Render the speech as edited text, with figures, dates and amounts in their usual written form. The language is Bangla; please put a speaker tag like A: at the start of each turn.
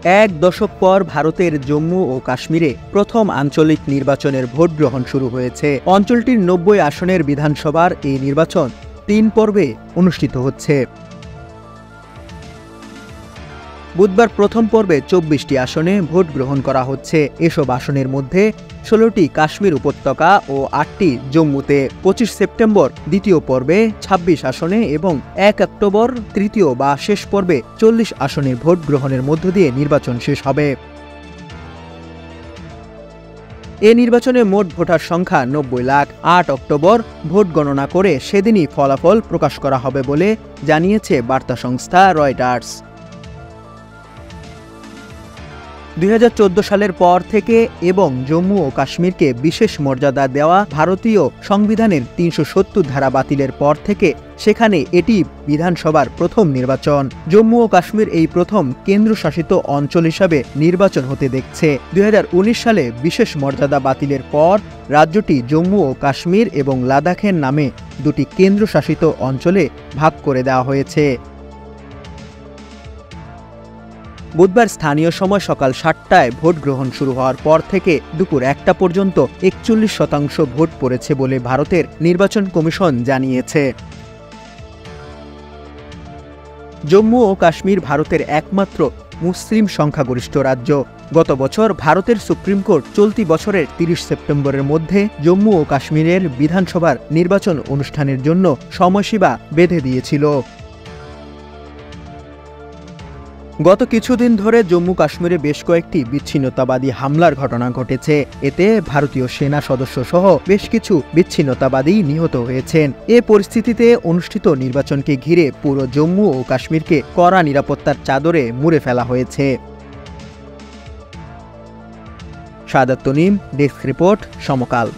A: এক দশক পর ভারতের জম্মু ও কাশ্মীরে প্রথম আঞ্চলিক নির্বাচনের ভোট গ্রহণ শুরু হয়েছে। অঞ্চলটির ৯০ আসনের বিধানসভার এই নির্বাচন ৩ পর্বে অনুষ্ঠিত হচ্ছে। বুধবার প্রথম পর্বে ২৪টি আসনে ভোট গ্রহণ করা হচ্ছে। এসব আসনের মধ্যে ১৬টি কাশ্মীর উপত্যকা ও ৮টি জম্মুতে। ২৫ সেপ্টেম্বর দ্বিতীয় পর্বে ২৬ আসনে এবং ১ অক্টোবর তৃতীয় বা শেষ পর্বে ৪০ আসনের ভোট গ্রহণের মধ্য দিয়ে নির্বাচন শেষ হবে। এ নির্বাচনে মোট ভোটার সংখ্যা ৯০ লাখ। ৮ অক্টোবর ভোট গণনা করে সেদিনই ফলাফল প্রকাশ করা হবে বলে জানিয়েছে বার্তা সংস্থা রয়টার্স। ২০১৪ সালের পর থেকে এবং জম্মু ও কাশ্মীরকে বিশেষ মর্যাদা দেওয়া ভারতীয় সংবিধানের ৩৭০ ধারা বাতিলের পর থেকে সেখানে এটি বিধানসভার প্রথম নির্বাচন। জম্মু ও কাশ্মীর এই প্রথম কেন্দ্রশাসিত অঞ্চল হিসাবে নির্বাচন হতে দেখছে। ২০১৯ সালে বিশেষ মর্যাদা বাতিলের পর রাজ্যটি জম্মু ও কাশ্মীর এবং লাদাখের নামে দুটি কেন্দ্রশাসিত অঞ্চলে ভাগ করে দেওয়া হয়েছে। বুধবার স্থানীয় সময় সকাল ৭টায় ভোট গ্রহণ শুরু হওয়ার পর থেকে দুপুর ১টা পর্যন্ত ৪১% ভোট পড়েছে বলে ভারতের নির্বাচন কমিশন জানিয়েছে। জম্মু ও কাশ্মীর ভারতের একমাত্র মুসলিম সংখ্যাগরিষ্ঠ রাজ্য। গত বছর ভারতের সুপ্রিম কোর্ট চলতি বছরের ৩০ সেপ্টেম্বরের মধ্যে জম্মু ও কাশ্মীরের বিধানসভার নির্বাচন অনুষ্ঠানের জন্য সময়সীমা বেঁধে দিয়েছিল। গত কিছুদিন ধরে জম্মু কাশ্মীরে বেশ কয়েকটি বিচ্ছিন্নতাবাদী হামলার ঘটনা ঘটেছে। এতে ভারতীয় সেনা সদস্য সহ বেশ কিছু বিচ্ছিন্নতাবাদী নিহত হয়েছেন। এ পরিস্থিতিতে অনুষ্ঠিত নির্বাচনকে ঘিরে পুরো জম্মু ও কাশ্মীরকে কড়া নিরাপত্তার চাদরে মুড়ে ফেলা হয়েছে। শাহাদাত তনিম, ডেস্ক রিপোর্ট, সমকাল।